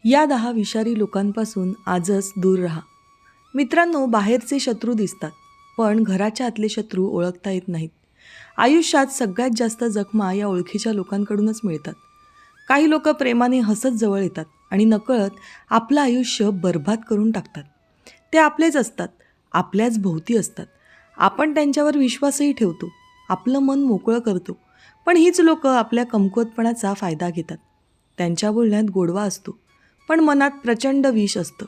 या 10 विषारी लोकांपासून आजच दूर राहा. मित्रांनो, बाहेरचे शत्रू दिसतात, पण घराच्या आतले शत्रू ओळखता येत नाहीत. आयुष्यात सगळ्यात जास्त जखमा या ओळखीच्या लोकांकडूनच मिळतात. काही लोक प्रेमाने हसत जवळ येतात आणि नकळत आपलं आयुष्य बर्बाद करून टाकतात. ते आपलेच असतात, आपल्याच भोवती असतात. आपण त्यांच्यावर विश्वासही ठेवतो, आपलं मन मोकळं करतो. पण हीच लोक आपल्या कमकुवतपणाचा फायदा घेतात. त्यांच्या बोलण्यात गोडवा असतो, पण मनात प्रचंड विष असतं.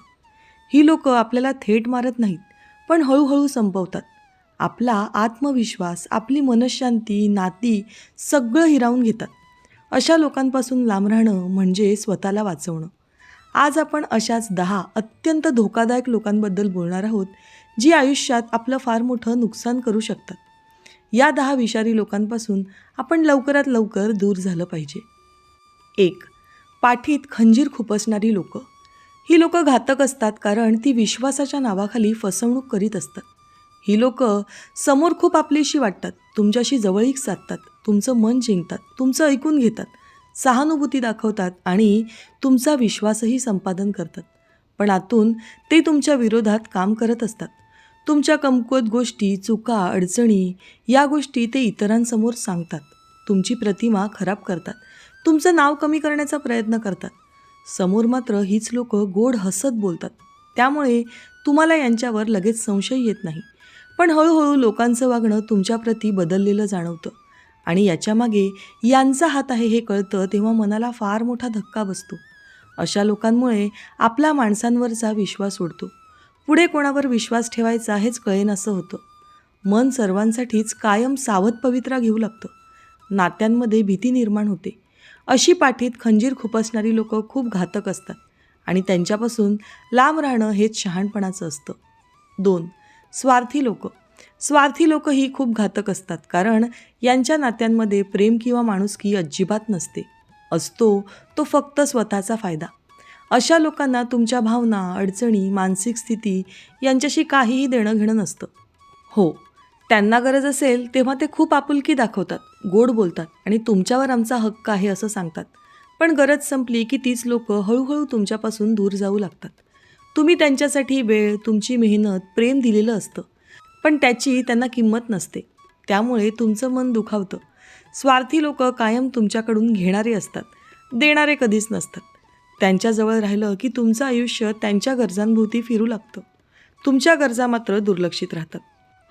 ही लोक आपल्याला थेट मारत नाहीत, पण हळूहळू संपवतात. आपला आत्मविश्वास, आपली मनःशांती, नाती सगळं हिरावून घेतात. अशा लोकांपासून लांब राहणं म्हणजे स्वतःला वाचवणं. आज आपण अशाच 10 अत्यंत धोकादायक लोकांबद्दल बोलणार आहोत, जी आयुष्यात आपलं फार मोठं नुकसान करू शकतात. या 10 विषारी लोकांपासून आपण लवकरात लवकर दूर झालं पाहिजे. 1. पाठीत खंजीर खुपसणारी लोकं. ही लोकं घातक असतात, कारण ती विश्वासाच्या नावाखाली फसवणूक करीत असतात. ही लोकं समोर खूप आपलीशी वाटतात, तुमच्याशी जवळीक साधतात, तुमचं मन जिंकतात, तुमचं ऐकून घेतात, सहानुभूती दाखवतात आणि तुमचा विश्वासही संपादन करतात. पण आतून ते तुमच्या विरोधात काम करत असतात. तुमच्या कमकुवत गोष्टी, चुका, अडचणी या गोष्टी ते इतरांसमोर सांगतात. तुमची प्रतिमा खराब करतात, तुमचं नाव कमी करण्याचा प्रयत्न करतात. समोर मात्र हीच लोकं गोड हसत बोलतात. त्यामुळे तुम्हाला यांच्यावर लगेच संशय येत नाही. पण हळूहळू लोकांचं वागणं तुमच्याप्रती बदललेलं जाणवतं आणि याच्यामागे यांचा हात आहे हे कळतं, तेव्हा मनाला फार मोठा धक्का बसतो. अशा लोकांमुळे आपला माणसांवरचा विश्वास उडतो. पुढे कोणावर विश्वास ठेवायचा हेच कळेनासं होतं. मन सर्वांसाठीच कायम सावध पवित्रा घेऊ लागतं. नात्यांमध्ये भीती निर्माण होते. अशी पाठीत खंजीर खुपसणारी लोकं खूप घातक असतात आणि त्यांच्यापासून लांब राहणं हेच शहाणपणाचं असतं. 2. स्वार्थी लोकं. स्वार्थी लोकं ही खूप घातक असतात, कारण यांच्या नात्यांमध्ये प्रेम किंवा माणुसकी अजिबात नसते. असतो तो फक्त स्वतःचा फायदा. अशा लोकांना तुमच्या भावना, अडचणी, मानसिक स्थिती यांच्याशी काहीही देणं घेणं नसतं. हो, त्यांना गरज असेल तेव्हा ते खूप आपुलकी दाखवतात, गोड बोलतात आणि तुमच्यावर आमचा हक्क आहे असं सांगतात. पण गरज संपली की तीच लोकं हळूहळू तुमच्यापासून दूर जाऊ लागतात. तुम्ही त्यांच्यासाठी वेळ, तुमची मेहनत, प्रेम दिलेलं असतं, पण त्याची त्यांना किंमत नसते. त्यामुळे तुमचं मन दुखावतं. स्वार्थी लोकं कायम तुमच्याकडून घेणारे असतात, देणारे कधीच नसतात. त्यांच्याजवळ राहिलं की तुमचं आयुष्य त्यांच्या गरजांभोवती फिरू लागतं. तुमच्या गरजा मात्र दुर्लक्षित राहतात.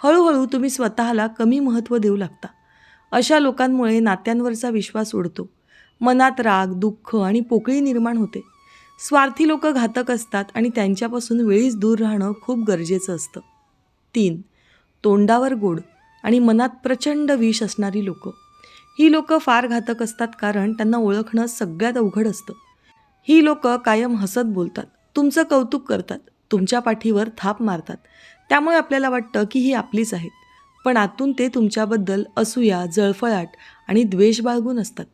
हळूहळू तुम्ही स्वतःला कमी महत्त्व देऊ लागता. अशा लोकांमुळे नात्यांवरचा विश्वास उडतो. मनात राग, दुःख आणि पोकळी निर्माण होते. स्वार्थी लोकं घातक असतात आणि त्यांच्यापासून वेळीच दूर राहणं खूप गरजेचं असतं. 3. तोंडावर गोड आणि मनात प्रचंड विष असणारी लोकं. ही लोकं फार घातक असतात, कारण त्यांना ओळखणं सगळ्यात अवघड असतं. ही लोकं कायम हसत बोलतात, तुमचं कौतुक करतात, तुमच्या पाठीवर थाप मारतात. त्यामुळे आपल्याला वाटतं की ही आपलीच आहेत. पण आतून ते तुमच्याबद्दल असूया, जळफळाट आणि द्वेष बाळगून असतात.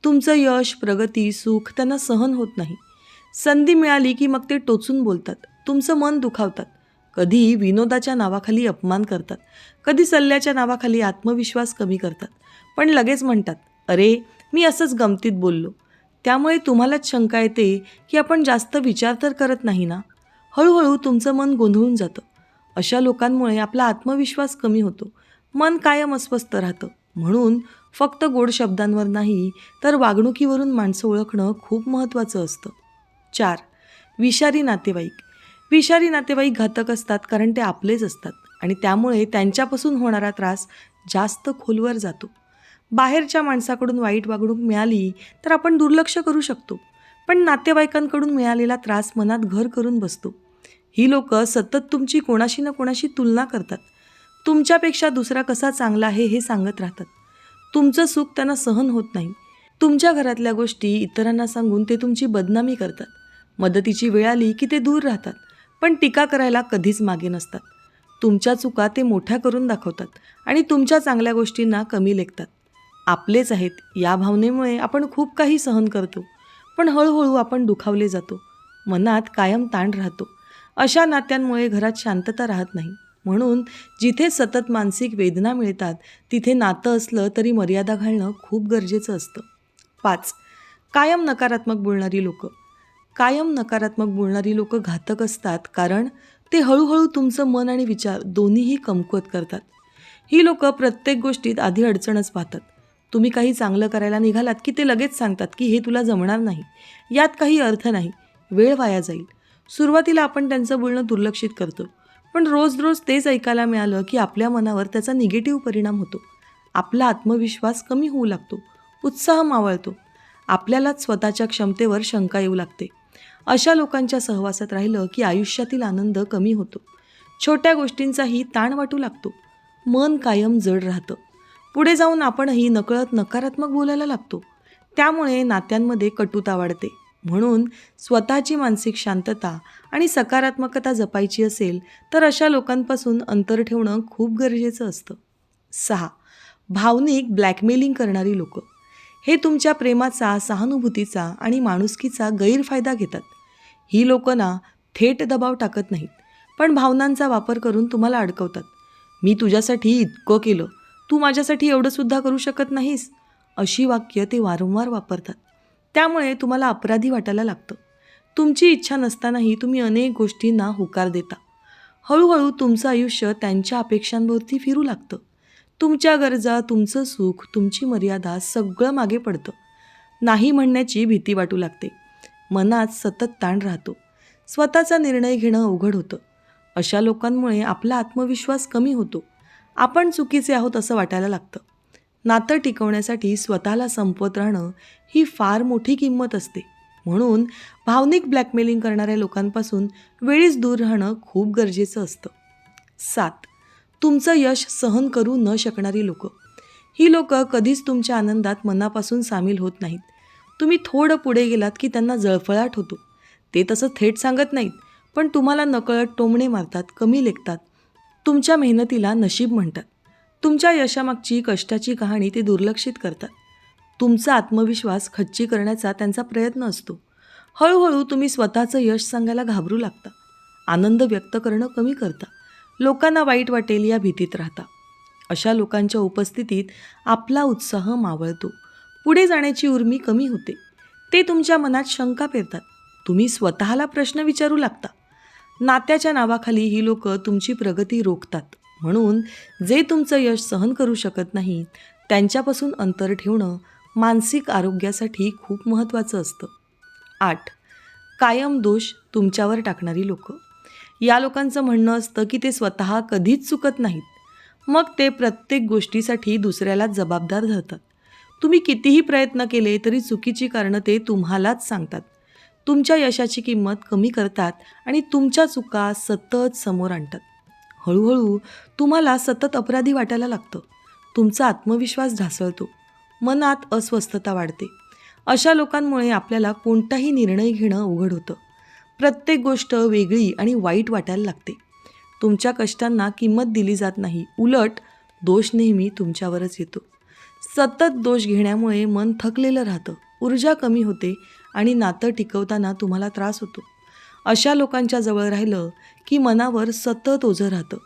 तुमचं यश, प्रगती, सुख त्यांना सहन होत नाही. संधी मिळाली की मग ते टोचून बोलतात, तुमचं मन दुखावतात. कधी विनोदाच्या नावाखाली अपमान करतात, कधी सल्ल्याच्या नावाखाली आत्मविश्वास कमी करतात. पण लगेच म्हणतात, अरे मी असंच गमतीत बोललो. त्यामुळे तुम्हालाच शंका येते की आपण जास्त विचार तर करत नाही ना. हळूहळू तुमचं मन गोंधळून जातं. अशा लोकांमुळे आपला आत्मविश्वास कमी होतो. मन कायम अस्वस्थ राहतं. म्हणून फक्त गोड शब्दांवर नाही, तर वागणुकीवरून माणसं ओळखणं खूप महत्त्वाचं असतं. 4. विषारी नातेवाईक. विषारी नातेवाईक घातक असतात, कारण ते आपलेच असतात आणि त्यामुळे त्यांच्यापासून होणारा त्रास जास्त खोलवर जातो. बाहेरच्या माणसाकडून वाईट वागणूक मिळाली तर आपण दुर्लक्ष करू शकतो, पण नातेवाईकांकडून मिळालेला त्रास मनात घर करून बसतो. ही लोकं सतत तुमची कोणाशी ना कोणाशी तुलना करतात. तुमच्यापेक्षा दुसरा कसा चांगला आहे हे सांगत राहतात. तुमचं सुख त्यांना सहन होत नाही. तुमच्या घरातल्या गोष्टी इतरांना सांगून ते तुमची बदनामी करतात. मदतीची वेळ आली की ते दूर राहतात, पण टीका करायला कधीच मागे नसतात. तुमच्या चुका ते मोठ्या करून दाखवतात आणि तुमच्या चांगल्या गोष्टींना कमी लेखतात. आपलेच आहेत या भावनेमुळे आपण खूप काही सहन करतो, पण हळूहळू आपण दुखावले जातो. मनात कायम ताण राहतो. अशा नात्यांमुळे घरात शांतता राहत नाही. म्हणून जिथे सतत मानसिक वेदना मिळतात, तिथे नातं असलं तरी मर्यादा घालणं खूप गरजेचं असतं. 5. कायम नकारात्मक बोलणारी लोकं. कायम नकारात्मक बोलणारी लोक घातक असतात, कारण ते हळूहळू तुमचं मन आणि विचार दोन्हीही कमकुवत करतात. ही लोक प्रत्येक गोष्टीत आधी अडचणच पाहतात. तुम्ही काही चांगलं करायला निघालात की ते लगेच सांगतात की हे तुला जमणार नाही, यात काही अर्थ नाही, वेळ वाया जाईल. सुरुवातीला आपण त्यांचं बोलणं दुर्लक्षित करतो, पण रोज रोज तेच ऐकायला मिळालं की आपल्या मनावर त्याचा निगेटिव्ह परिणाम होतो. आपला आत्मविश्वास कमी होऊ लागतो, उत्साह मावळतो, आपल्यालाच स्वतःच्या क्षमतेवर शंका येऊ लागते. अशा लोकांच्या सहवासात राहिलं की आयुष्यातील आनंद कमी होतो, छोट्या गोष्टींचाही ताण वाटू लागतो, मन कायम जड राहतं. पुढे जाऊन आपणही नकळत नकारात्मक बोलायला लागतो. त्यामुळे नात्यांमध्ये कटुता वाढते. म्हणून स्वतःची मानसिक शांतता आणि सकारात्मकता जपायची असेल तर अशा लोकांपासून अंतर ठेवणं खूप गरजेचं असतं. 6. भावनिक ब्लॅकमेलिंग करणारी लोक. हे तुमच्या प्रेमाचा, सहानुभूतीचा आणि माणुसकीचा गैरफायदा घेतात. ही लोक ना थेट दबाव टाकत नाहीत, पण भावनांचा वापर करून तुम्हाला अडकवतात. मी तुझ्यासाठी इतकं केलं, तू माझ्यासाठी एवढंसुद्धा करू शकत नाहीस, अशी वाक्य ते वारंवार वापरतात. त्यामुळे तुम्हाला अपराधी वाटायला लागतं. तुमची इच्छा नसतानाही तुम्ही अनेक गोष्टींना होकार देता. हळूहळू तुमचं आयुष्य त्यांच्या अपेक्षांभोवती फिरू लागतं. तुमच्या गरजा, तुमचं सुख, तुमची मर्यादा सगळं मागे पडतं. नाही म्हणण्याची भीती वाटू लागते. मनात सतत ताण राहतो. स्वतःचा निर्णय घेणं अवघड होतं. अशा लोकांमुळे आपला आत्मविश्वास कमी होतो. आपण चुकीचे आहोत असं वाटायला लागतं. नातं टिकवण्यासाठी स्वतःला संपवत राहणं ही फार मोठी किंमत असते. म्हणून भावनिक ब्लॅकमेलिंग करणाऱ्या लोकांपासून वेळीच दूर राहणं खूप गरजेचं असतं. 7. तुमचं यश सहन करू न शकणारी लोक. ही लोक कधीच तुमच्या आनंदात मनापासून सामील होत नाहीत. तुम्ही थोडं पुढे गेलात की त्यांना जळफळाट होतो. ते तसं थेट सांगत नाहीत, पण तुम्हाला नकळत टोमणे मारतात, कमी लेखतात, तुमच्या मेहनतीला नशीब म्हणतात. तुमच्या यशामागची कष्टाची कहाणी ते दुर्लक्षित करतात. तुमचा आत्मविश्वास खच्ची करण्याचा त्यांचा प्रयत्न असतो. हळूहळू तुम्ही स्वतःचं यश सांगायला घाबरू लागता. आनंद व्यक्त करणं कमी करता. लोकांना वाईट वाटेल या भीतीत राहता. अशा लोकांच्या उपस्थितीत आपला उत्साह मावळतो. पुढे जाण्याची उर्मी कमी होते. ते तुमच्या मनात शंका पेरतात. तुम्ही स्वतःला प्रश्न विचारू लागता. नात्याच्या नावाखाली ही लोक तुमची प्रगती रोखतात. म्हणून जे तुमचं यश सहन करू शकत नाही त्यांच्यापासून अंतर ठेवणं मानसिक आरोग्यासाठी खूप महत्त्वाचं असतं. 8. कायम दोष तुमच्यावर टाकणारी लोक. या लोकांचं म्हणणं असतं की ते स्वतः कधीच चुकत नाहीत. मग ते प्रत्येक गोष्टीसाठी दुसऱ्यालाच जबाबदार धरतात. तुम्ही कितीही प्रयत्न केले तरी चुकीची कारणं ते तुम्हालाच सांगतात. तुमच्या यशाची किंमत कमी करतात आणि तुमच्या चुका सतत समोर आणतात. हळूहळू तुम्हाला सतत अपराधी वाटायला लागतं. तुमचा आत्मविश्वास ढासळतो. मनात अस्वस्थता वाढते. अशा लोकांमुळे आपल्याला कोणताही निर्णय घेणं अवघड होतं. प्रत्येक गोष्ट वेगळी आणि वाईट वाटायला लागते. तुमच्या कष्टांना किंमत दिली जात नाही. उलट दोष नेहमी तुमच्यावरच येतो. सतत दोष घेण्यामुळे मन थकलेलं राहतं, ऊर्जा कमी होते आणि नातं टिकवताना तुम्हाला त्रास होतो. अशा लोकांच्या जवळ राहिलं की मनावर सतत ओझं राहतं.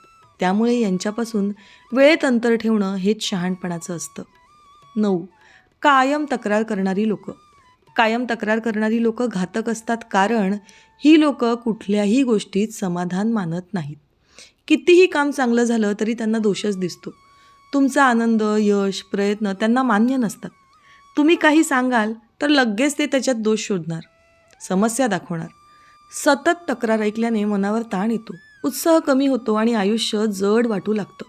त्यामुळे यांच्यापासून वेळेत अंतर ठेवणं हेच शहाणपणाचं असतं. 9. कायम तक्रार करणारी लोक. कायम तक्रार करणारी लोक घातक असतात, कारण ही लोक कुठल्याही गोष्टीत समाधान मानत नाहीत. कितीही काम चांगलं झालं तरी त्यांना दोषच दिसतो. तुमचा आनंद, यश, प्रयत्न त्यांना मान्य नसतात. तुम्ही काही सांगाल तर लगेच ते त्याच्यात दोष शोधणार, समस्या दाखवणार. सतत तक्रार ऐकल्याने मनावर ताण येतो, उत्साह कमी होतो आणि आयुष्य जड वाटू लागतं.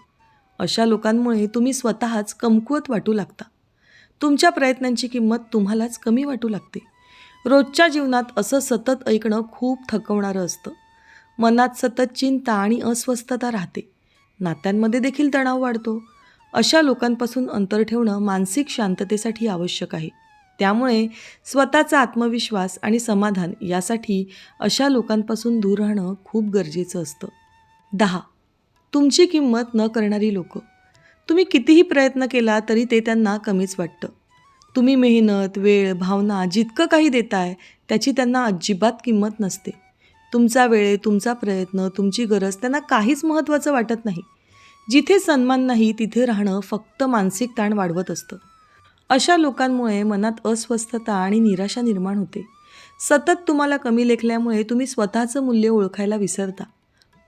अशा लोकांमुळे तुम्ही स्वतःच कमकुवत वाटू लागता. तुमच्या प्रयत्नांची किंमत तुम्हालाच कमी वाटू लागते. रोजच्या जीवनात असं सतत ऐकणं खूप थकवणारं असतं. मनात सतत चिंता आणि अस्वस्थता राहते. नात्यांमध्ये देखील तणाव वाढतो. अशा लोकांपासून अंतर ठेवणं मानसिक शांततेसाठी आवश्यक आहे. त्यामुळे स्वतःचा आत्मविश्वास आणि समाधान यासाठी अशा लोकांपासून दूर राहणं खूप गरजेचं असतं. 10. तुमची किंमत न करणारी लोक. तुम्ही कितीही प्रयत्न केला तरी ते त्यांना कमीच वाटतं. तुम्ही मेहनत, वेळ, भावना जितकं काही देताय त्याची त्यांना अजिबात किंमत नसते. तुमचा वेळ, तुमचा प्रयत्न, तुमची गरज त्यांना काहीच महत्त्वाचं वाटत नाही. जिथे सन्मान नाही तिथे राहणं फक्त मानसिक ताण वाढवत असतं. अशा लोकांमुळे मनात अस्वस्थता आणि निराशा निर्माण होते. सतत तुम्हाला कमी लेखल्यामुळे तुम्ही स्वतःचं मूल्य ओळखायला विसरता.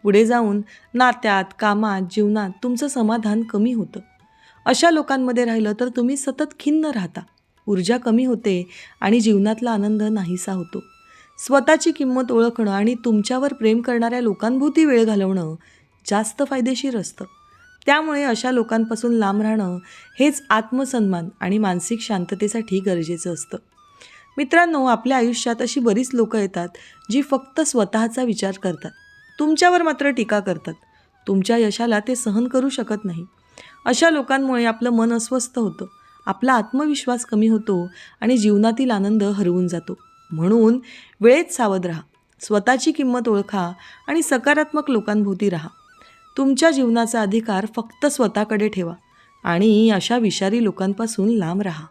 पुढे जाऊन नात्यात, कामात, जीवनात तुमचं समाधान कमी होतं. अशा लोकांमध्ये राहिलं तर तुम्ही सतत खिन्न राहता, ऊर्जा कमी होते आणि जीवनातला आनंद नाहीसा होतो. स्वतःची किंमत ओळखणं आणि तुमच्यावर प्रेम करणाऱ्या लोकांभोवती वेळ घालवणं जास्त फायदेशीर असतं. त्यामुळे अशा लोकांपासून लांब राहणं हेच आत्मसन्मान आणि मानसिक शांततेसाठी गरजेचं असतं. मित्रांनो, आपल्या आयुष्यात अशी बरीच लोकं येतात जी फक्त स्वतःचा विचार करतात, तुमच्यावर मात्र टीका करतात. तुमच्या यशाला ते सहन करू शकत नाही. अशा लोकांमुळे आपलं मन अस्वस्थ होतं, आपला आत्मविश्वास कमी होतो आणि जीवनातील आनंद हरवून जातो. म्हणून वेळेत सावध राहा, स्वतःची किंमत ओळखा आणि सकारात्मक लोकांभोवती राहा. तुमच्या जीवनाचा अधिकार फक्त स्वतःकडे ठेवा आणि अशा विषारी लोकांपासून लांब राहा.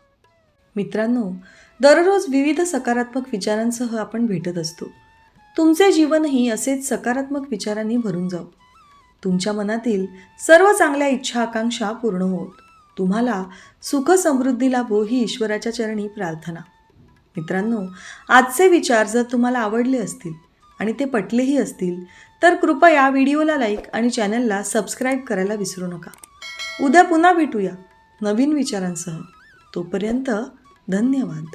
मित्रांनो, दररोज विविध सकारात्मक विचारांसह आपण भेटत असतो. तुमचे जीवनही असेच सकारात्मक विचारांनी भरून जाऊ. तुमच्या मनातील सर्व चांगल्या इच्छा आकांक्षा पूर्ण होत. तुम्हाला सुख समृद्धी लाभो ही ईश्वराच्या चरणी प्रार्थना. मित्रांनो, आजचे विचार जर तुम्हाला आवडले असतील आणि ते पटलेही असतील तर कृपया व्हिडिओला लाईक आणि चॅनलला सबस्क्राईब करायला विसरू नका. उद्या पुन्हा भेटूया नवीन विचारांसह. तोपर्यंत धन्यवाद.